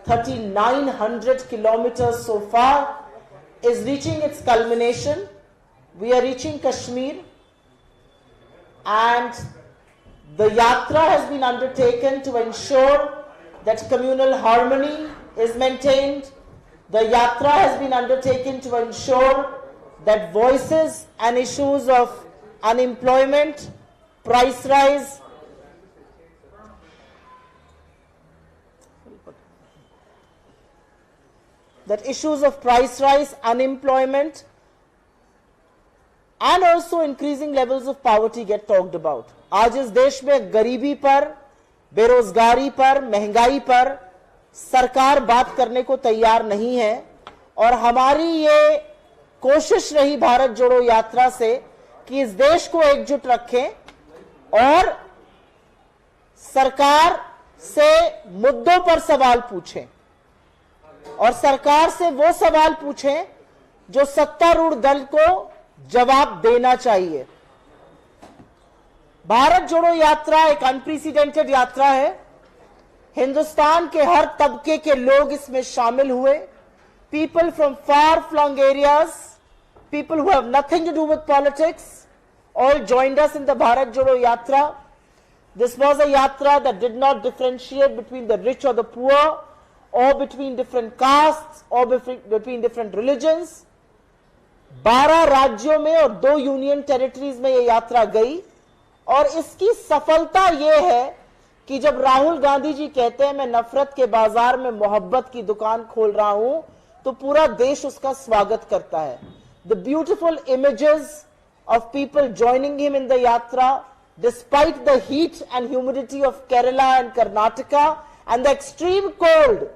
3,900 kilometers so far, is reaching its culmination. We are reaching Kashmir, and the yatra has been undertaken to ensure that communal harmony is maintained. The yatra has been undertaken to ensure that voices and issues of unemployment, price rise, unemployment, and also increasing levels of poverty get talked about. आज इस देश में गरीबी पर, बेरोजगारी पर, महंगाई पर सरकार बात करने को तैयार नहीं है, और हमारी ये कोशिश रही भारत जोड़ो यात्रा से कि इस देश को एकजुट रखें और सरकार से मुद्दों पर सवाल पूछें, और सरकार से वो सवाल पूछें जो सत्तारूढ़ दल को जवाब देना चाहिए। भारत जोड़ो यात्रा एक अनप्रेसिडेंटेड यात्रा है। हिंदुस्तान के हर तबके के लोग इसमें शामिल हुए। People from far-flung areas, people who have nothing to do with politics, all joined us in the Bharat Jodo Yatra. This was a yatra that did not differentiate between the rich or the poor, or between different castes, or between different religions. 12 राज्यों में और 2 union territories में यह यात्रा गई, और इसकी सफलता यह है कि जब राहुल गांधी जी कहते हैं मैं नफरत के बाजार में मोहब्बत की दुकान खोल रहा हूं, तो पूरा देश उसका स्वागत करता है। The beautiful images of people joining him in the yatra, despite the heat and humidity of Kerala and Karnataka and the extreme cold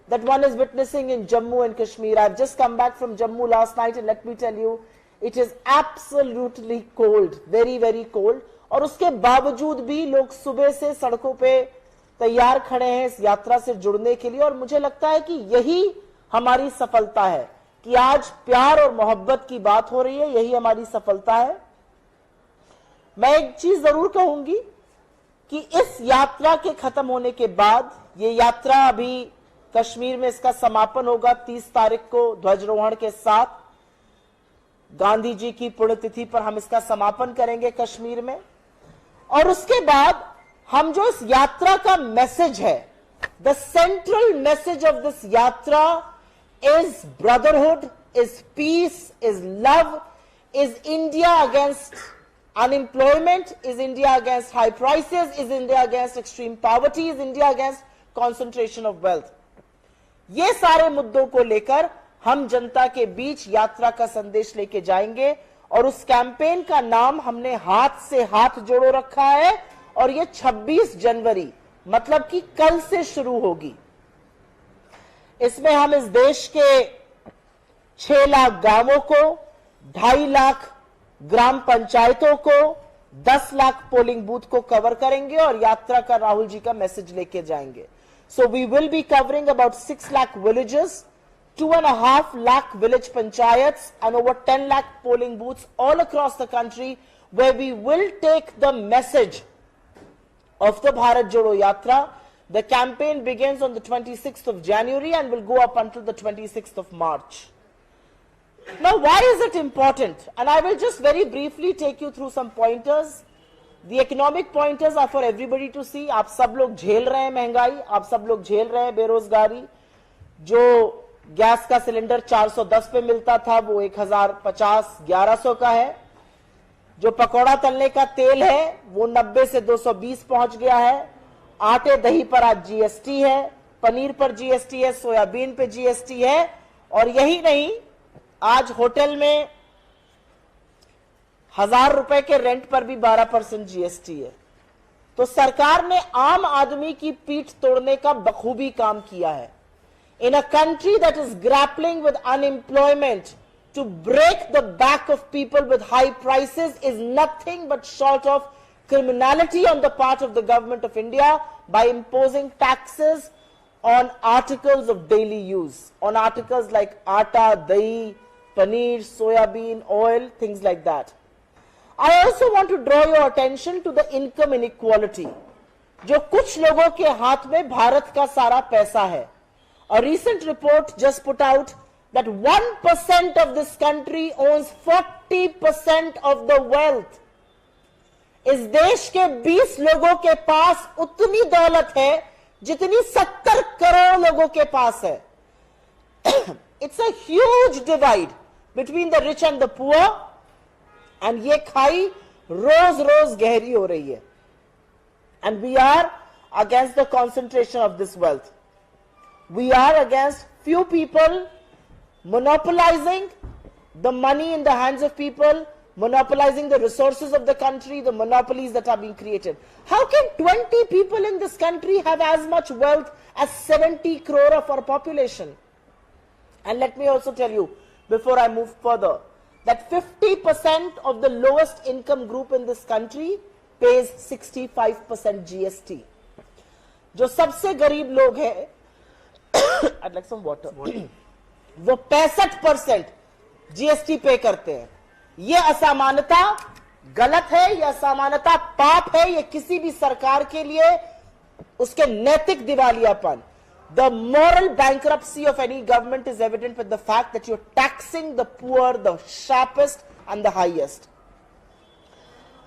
that one is witnessing in Jammu and Kashmir. I've just come back from Jammu last night, and let me tell you, it is absolutely cold, very, very cold. और उसके बावजूद भी लोग सुबह से सड़कों पे तैयार खड़े हैं इस यात्रा से जुड़ने के लिए, और मुझे लगता है कि यही हमारी सफलता है कि आज प्यार और मोहब्बत की बात हो रही है, यही हमारी सफलता है। मैं एक चीज जरूर कहूंगी कि इस यात्रा के खत्म होने के बाद, ये यात्रा अभी कश्मीर में इसका समापन होगा 30 तारीख को ध्वजारोहण के साथ। गांधी जी की पुण्यतिथि पर हम इसका समापन करेंगे कश्मीर में, और उसके बाद हम जो इस यात्रा का मैसेज है, the central message of this yatra is brotherhood, is peace, is love, is India against unemployment, is India against high prices, is India against extreme poverty, is India against concentration of wealth. ये सारे मुद्दों को लेकर हम जनता के बीच यात्रा का संदेश लेके जाएंगे, और उस कैंपेन का नाम हमने हाथ से हाथ जोड़ो रखा है, और ये 26 जनवरी मतलब कि कल से शुरू होगी। इसमें हम इस देश के 6 लाख गांवों को, 2.5 लाख ग्राम पंचायतों को, 10 लाख पोलिंग बूथ को कवर करेंगे, और यात्रा का राहुल जी का मैसेज लेके जाएंगे। So we will be covering about 6 lakh villages, 2.5 lakh village panchayats, and over 10 lakh polling booths all across the country, where we will take the message of the Bharat Jodo Yatra. The campaign begins on the 26th of January and will go up until the 26th of March. Now, why is it important? And I will just very briefly take you through some pointers. The economic pointers are for everybody to see. आप सब लोग झेल रहे हैं महंगाई, आप सब लोग झेल रहे हैं बेरोजगारी। जो गैस का सिलेंडर 410 पे मिलता था वो 1050, 1100 का है। जो पकौड़ा तलने का तेल है वो 90 से 220 पहुंच गया है। आटे दही पर आज जीएसटी है, पनीर पर जीएसटी है, सोयाबीन पे जीएसटी है, और यही नहीं, आज होटल में 1000 रुपए के रेंट पर भी 12% जीएसटी है। तो सरकार ने आम आदमी की पीठ तोड़ने का बखूबी काम किया है। In a country that is grappling with unemployment, to break the back of people with high prices is nothing but short of criminality on the part of the government of India by imposing taxes on articles of daily use, on articles like atta, dahi, paneer, soybean, oil, things like that. I also want to draw your attention to the income inequality. जो कुछ लोगों के हाथ में भारत का सारा पैसा है, A recent report just put out that 1% of this country owns 40% of the wealth. इस देश के 20 लोगों के पास उतनी दौलत है जितनी 70 करोड़ लोगों के पास है. It's a huge divide between the rich and the poor, and ये खाई रोज रोज गहरी हो रही है. And we are against the concentration of this wealth. We are against few people monopolizing the money in the hands of people, monopolizing the resources of the country, the monopolies that are being created. How can 20 people in this country have as much wealth as 70 crore of our population? And let me also tell you, before I move further, that 50% of the lowest income group in this country pays 65% GST. जो सबसे गरीब लोग हैं, I'd like some water. वो 65% GST पे करते हैं. ये असमानता गलत है, ये असमानता पाप है, ये किसी भी सरकार के लिए उसके नैतिक दिवालियापन. The moral bankruptcy of any government is evident with the fact that you're taxing the poor, the sharpest and the highest.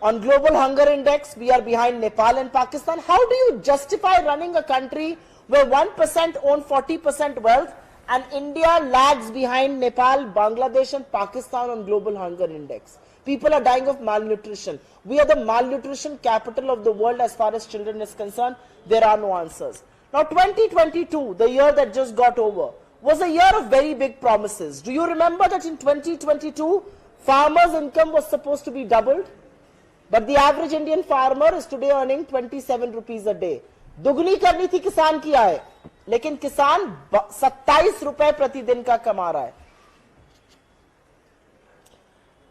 On Global Hunger Index, we are behind Nepal and Pakistan. How do you justify running a country where 1% own 40% wealth and India lags behind Nepal, Bangladesh and Pakistan on Global Hunger Index? People are dying of malnutrition. We are the malnutrition capital of the world as far as children is concerned. There are no answers. Now 2022, the year that just got over, was a year of very big promises. Do you remember that in 2022, farmers' income was supposed to be doubled? But the average Indian farmer is today earning 27 rupees a day. दुगनी करनी थी किसान की आय, लेकिन किसान 27 रुपए प्रतिदिन का कमा रहा है.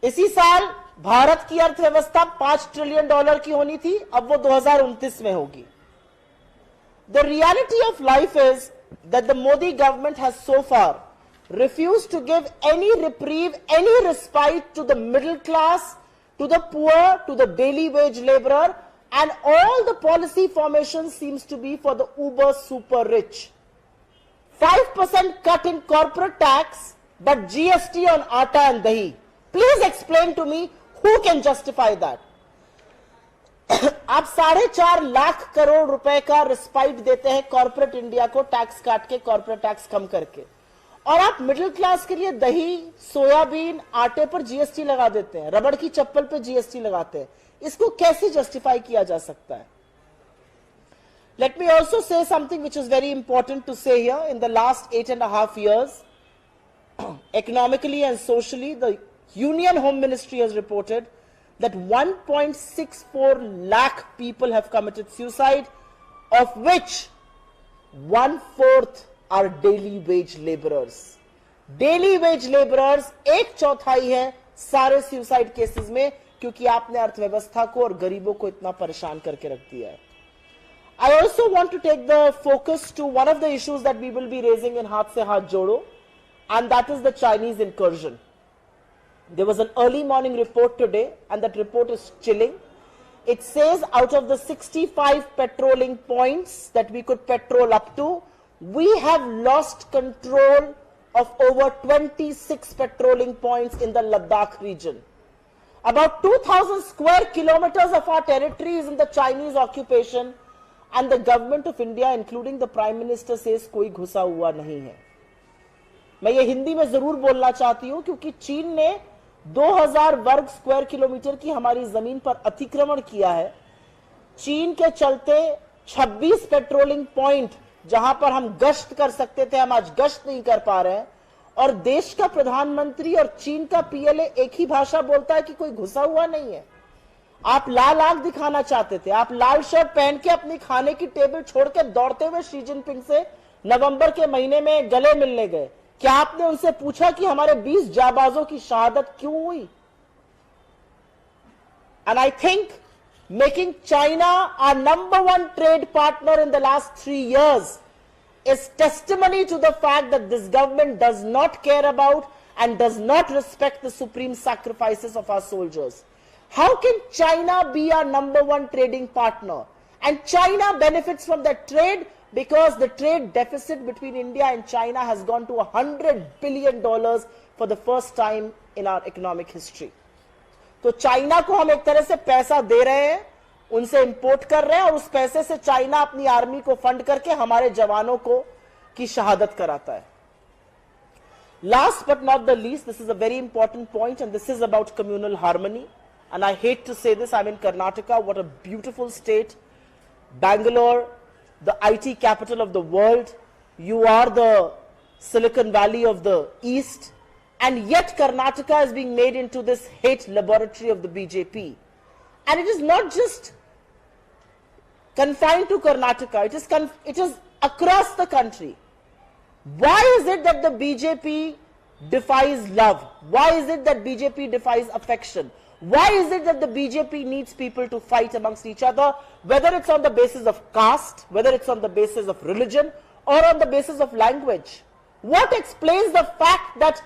इसी साल भारत की अर्थव्यवस्था $5 ट्रिलियन की होनी थी, अब वो 2029 में होगी. The reality of life is that the Modi government has so far refused to give any reprieve, any respite to the middle class, to the poor, to the daily wage laborer, and all the policy formation seems to be for the uber super rich. 5% cut in corporate tax, but GST on atta and dahi. Please explain to me who can justify that. आप 4.5 लाख करोड़ रुपए का respite देते हैं corporate India को tax काट के, corporate tax कम करके, और आप मिडिल क्लास के लिए दही, सोयाबीन, आटे पर जीएसटी लगा देते हैं, रबड़ की चप्पल पर जीएसटी लगाते हैं. इसको कैसे जस्टिफाई किया जा सकता है? Let me also say something which is very important to say here. In the last 8.5 years, economically and socially, the Union Home Ministry has reported that 1.64 lakh people have committed suicide, of which 1/4 are daily wage laborers. Daily wage laborers 1/4 है सारे suicide cases में, क्योंकि आपने अर्थव्यवस्था को और गरीबों को इतना परेशान करके रख दिया है. I also want to take the focus to one of the issues that we will be raising in Haath Se Haath Jodo, and that is the Chinese incursion. There was an early morning report today, and that report is chilling. It says out of the 65 patrolling points that we could patrol up to, we have lost control of over 26 patrolling points in the Ladakh region. About 2,000 square kilometers of our territory is in the Chinese occupation, and the government of India, including the Prime Minister, says कोई घुसा हुआ नहीं है. मैं ये हिंदी में जरूर बोलना चाहती हूं, क्योंकि चीन ने 2000 वर्ग स्क्वायर किलोमीटर की हमारी जमीन पर अतिक्रमण किया है. चीन के चलते 26 पेट्रोलिंग पॉइंट जहां पर हम गश्त कर सकते थे, हम आज गश्त नहीं कर पा रहे हैं. और देश का प्रधानमंत्री और चीन का पीएलए एक ही भाषा बोलता है कि कोई घुसा हुआ नहीं है. आप लाल आंख दिखाना चाहते थे, आप लाल शर्ट पहन के अपनी खाने की टेबल छोड़ के दौड़ते हुए शी जिनपिंग से नवंबर के महीने में गले मिलने गए. क्या आपने उनसे पूछा कि हमारे 20 जाबाजों की शहादत क्यों हुई? And I think making China our #1 trade partner in the last 3 years is testimony to the fact that this government does not care about and does not respect the supreme sacrifices of our soldiers. How can China be our #1 trading partner? And China benefits from that trade because the trade deficit between India and China has gone to $100 billion for the first time in our economic history. तो China को हम एक तरह से पैसा दे रहे हैं, उनसे इंपोर्ट कर रहे हैं, और उस पैसे से चाइना अपनी आर्मी को फंड करके हमारे जवानों को की शहादत कराता है. Last but not the least, this is a very important point, and this is about communal harmony. And I hate to say this, I'm in Karnataka, what a beautiful state. Bangalore, the IT capital of the world. You are the Silicon Valley of the East. And yet Karnataka is being made into this hate laboratory of the BJP. And it is not just confined to Karnataka, it is across the country. Why is it that the BJP defies love? Why is it that BJP defies affection? Why is it that the BJP needs people to fight amongst each other, whether it's on the basis of caste, whether it's on the basis of religion, or on the basis of language? What explains the fact that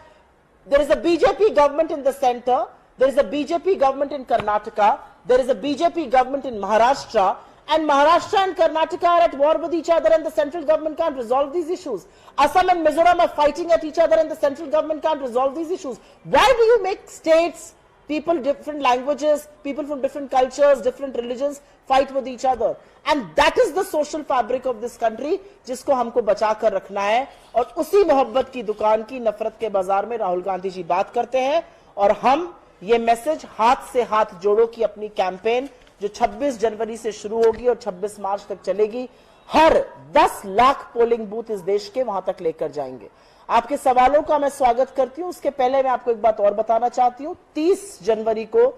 there is a BJP government in the center, there is a BJP government in Karnataka, there is a BJP government in Maharashtra, and Maharashtra and Karnataka are at war with each other and the central government can't resolve these issues. Assam and Mizoram are fighting at each other and the central government can't resolve these issues. Why do you make states, people, different languages, people from different cultures, different religions fight with each other? And that is the social fabric of this country, जिसको हमको बचा कर रखना है. और उसी मोहब्बत की दुकान की नफरत के बाजार में राहुल गांधी जी बात करते हैं. और हम ये मैसेज हाथ से हाथ जोड़ो की अपनी कैंपेन जो 26 जनवरी से शुरू होगी और 26 मार्च तक चलेगी, हर 10 लाख पोलिंग बूथ इस देश के वहां तक लेकर जाएंगे. आपके सवालों का मैं स्वागत करती हूं. उसके पहले मैं आपको एक बात और बताना चाहती हूं. 30 जनवरी को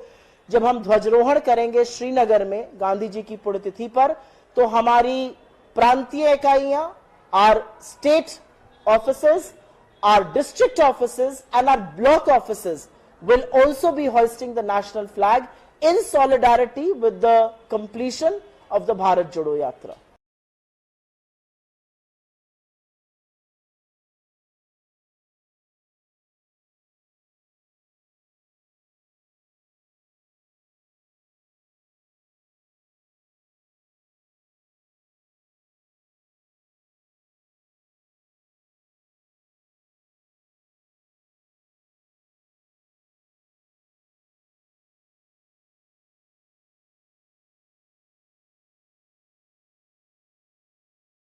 जब हम ध्वजारोहण करेंगे श्रीनगर में गांधी जी की पुण्यतिथि पर, तो हमारी प्रांतीय इकाइयां, our state officers, our district officers and our block officers will also be hoisting the national flag in solidarity with the completion of the Bharat Jodo Yatra.